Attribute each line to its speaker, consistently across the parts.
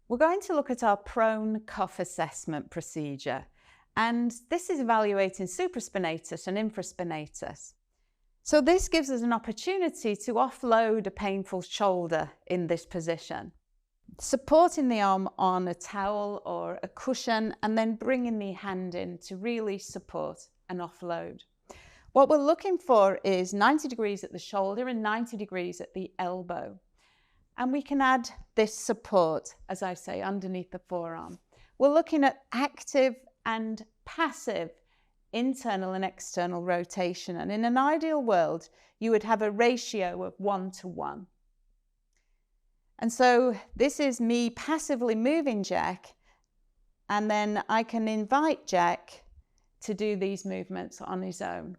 Speaker 1: We're going to look at our prone cuff assessment procedure, and this is evaluating supraspinatus and infraspinatus. So this gives us an opportunity to offload a painful shoulder in this position, supporting the arm on a towel or a cushion and then bringing the hand in to really support and offload. What we're looking for is 90 degrees at the shoulder and 90 degrees at the elbow. And we can add this support, as I say, underneath the forearm. We're looking at active and passive internal and external rotation. And in an ideal world, you would have a ratio of 1:1. And so this is me passively moving Jack, and then I can invite Jack to do these movements on his own.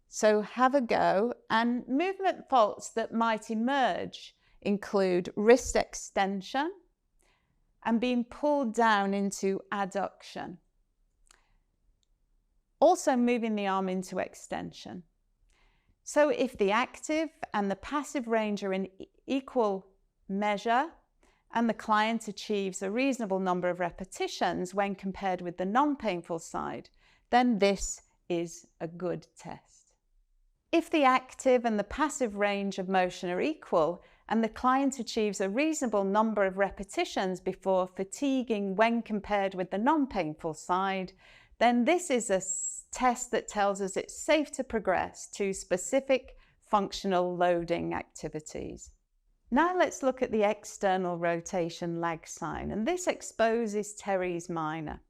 Speaker 1: So have a go, and movement faults that might emerge include wrist extension and being pulled down into adduction. Also moving the arm into extension. So if the active and the passive range are in equal measure and the client achieves a reasonable number of repetitions when compared with the non-painful side, then this is a good test. If the active and the passive range of motion are equal and the client achieves a reasonable number of repetitions before fatiguing when compared with the non-painful side, then this is a test that tells us it's safe to progress to specific functional loading activities. Now let's look at the external rotation lag sign, and this exposes teres minor.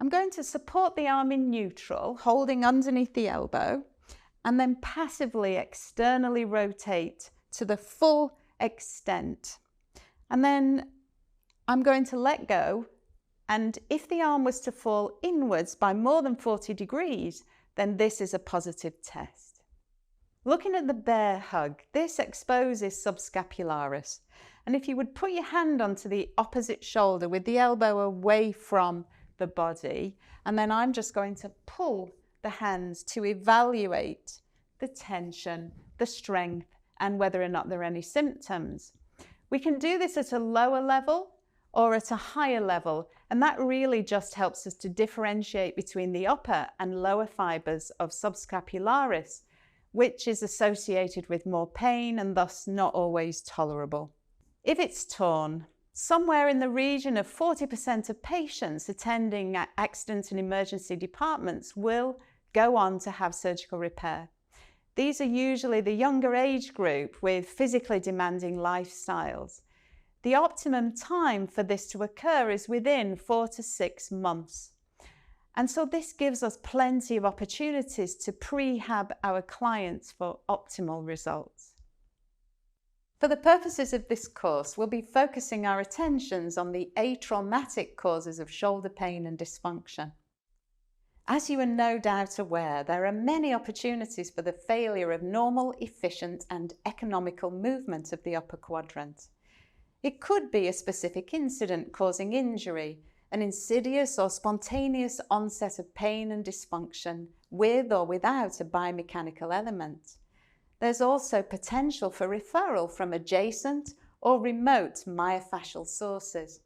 Speaker 1: I'm going to support the arm in neutral, holding underneath the elbow, and then passively externally rotate to the full extent. And then I'm going to let go, and if the arm was to fall inwards by more than 40 degrees, then this is a positive test. Looking at the bear hug, this exposes subscapularis. And if you would put your hand onto the opposite shoulder with the elbow away from the body, and then I'm just going to pull the hands to evaluate the tension, the strength, and whether or not there are any symptoms. We can do this at a lower level or at a higher level, and that really just helps us to differentiate between the upper and lower fibers of subscapularis, which is associated with more pain and thus not always tolerable. If it's torn, somewhere in the region of 40% of patients attending accident and emergency departments will go on to have surgical repair. These are usually the younger age group with physically demanding lifestyles. The optimum time for this to occur is within 4 to 6 months. And so this gives us plenty of opportunities to prehab our clients for optimal results. For the purposes of this course, we'll be focusing our attentions on the atraumatic causes of shoulder pain and dysfunction. As you are no doubt aware, there are many opportunities for the failure of normal, efficient, and economical movement of the upper quadrant. It could be a specific incident causing injury, an insidious or spontaneous onset of pain and dysfunction with or without a biomechanical element. There's also potential for referral from adjacent or remote myofascial sources.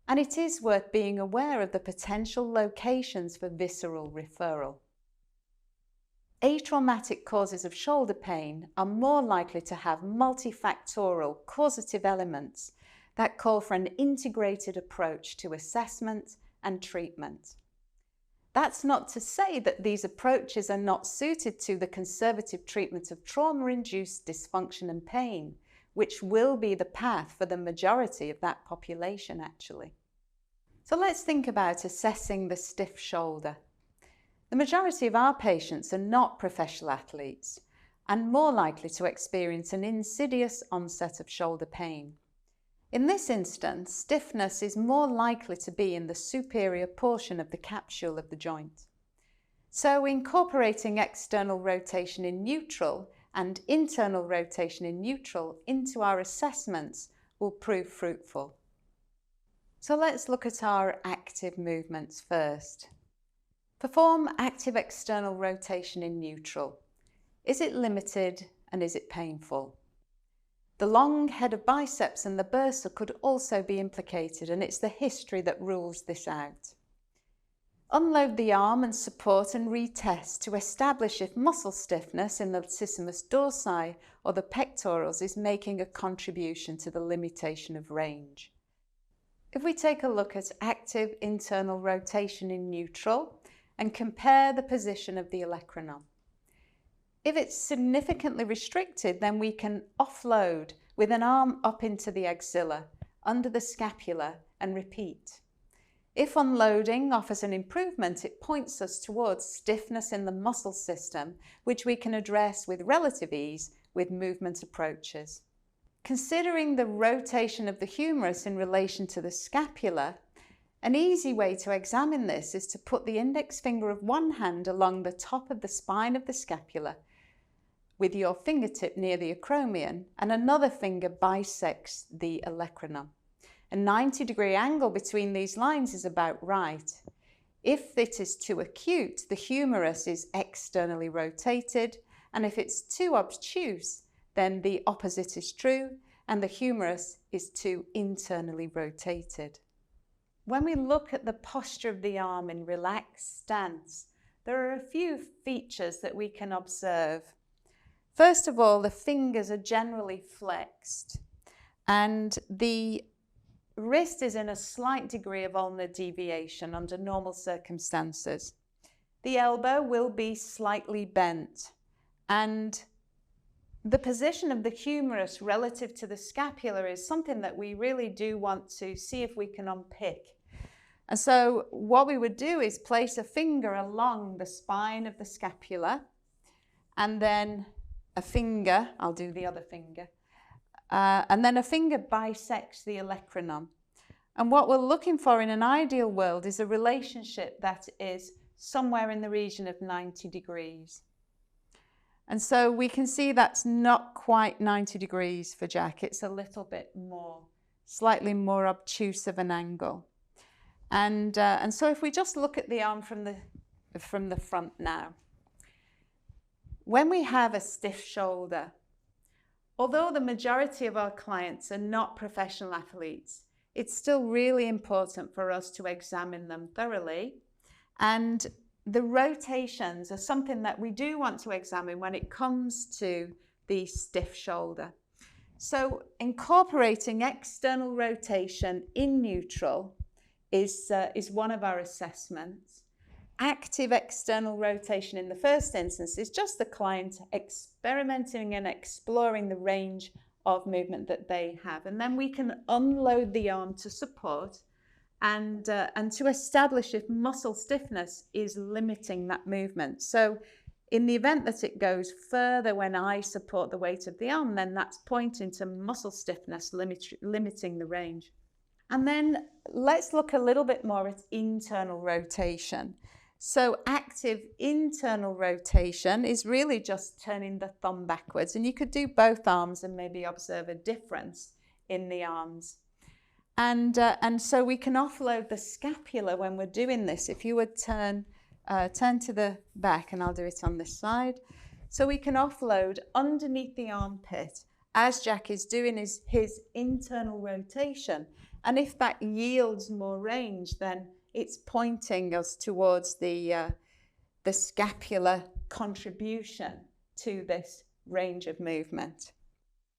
Speaker 1: And it is worth being aware of the potential locations for visceral referral. Atraumatic causes of shoulder pain are more likely to have multifactorial causative elements that call for an integrated approach to assessment and treatment. That's not to say that these approaches are not suited to the conservative treatment of trauma-induced dysfunction and pain, which will be the path for the majority of that population actually. So let's think about assessing the stiff shoulder. The majority of our patients are not professional athletes and more likely to experience an insidious onset of shoulder pain. In this instance, stiffness is more likely to be in the superior portion of the capsule of the joint. So incorporating external rotation in neutral and internal rotation in neutral into our assessments will prove fruitful. So let's look at our active movements first. Perform active external rotation in neutral. Is it limited and is it painful? The long head of biceps and the bursa could also be implicated, and it's the history that rules this out. Unload the arm and support and retest to establish if muscle stiffness in the latissimus dorsi or the pectorals is making a contribution to the limitation of range. If we take a look at active internal rotation in neutral and compare the position of the olecranon. If it's significantly restricted, then we can offload with an arm up into the axilla, under the scapula, and repeat. If unloading offers an improvement, it points us towards stiffness in the muscle system, which we can address with relative ease with movement approaches. Considering the rotation of the humerus in relation to the scapula, an easy way to examine this is to put the index finger of one hand along the top of the spine of the scapula with your fingertip near the acromion, and another finger bisects the olecranon. A 90-degree angle between these lines is about right. If it is too acute, the humerus is externally rotated, and if it's too obtuse, then the opposite is true, and the humerus is too internally rotated. When we look at the posture of the arm in relaxed stance, there are a few features that we can observe. First of all, the fingers are generally flexed, and the wrist is in a slight degree of ulnar deviation under normal circumstances. The elbow will be slightly bent, and the position of the humerus relative to the scapula is something that we really do want to see if we can unpick. And so what we would do is place a finger along the spine of the scapula, and then a finger, I'll do the other finger, and then a finger bisects the olecranon. And what we're looking for in an ideal world is a relationship that is somewhere in the region of 90 degrees. And so we can see that's not quite 90 degrees for Jack. It's a little bit more, slightly more obtuse of an angle. And so if we just look at the arm from the front now. When we have a stiff shoulder, although the majority of our clients are not professional athletes, it's still really important for us to examine them thoroughly. And the rotations are something that we do want to examine when it comes to the stiff shoulder. So incorporating external rotation in neutral is one of our assessments. Active external rotation in the first instance is just the client experimenting and exploring the range of movement that they have. And then we can unload the arm to support and to establish if muscle stiffness is limiting that movement. So in the event that it goes further when I support the weight of the arm, then that's pointing to muscle stiffness limiting the range. And then let's look a little bit more at internal rotation. So active internal rotation is really just turning the thumb backwards, and you could do both arms and maybe observe a difference in the arms. And so we can offload the scapula when we're doing this. If you would turn to the back, and I'll do it on this side. So we can offload underneath the armpit as Jack is doing his internal rotation. And if that yields more range, then it's pointing us towards the scapular contribution to this range of movement.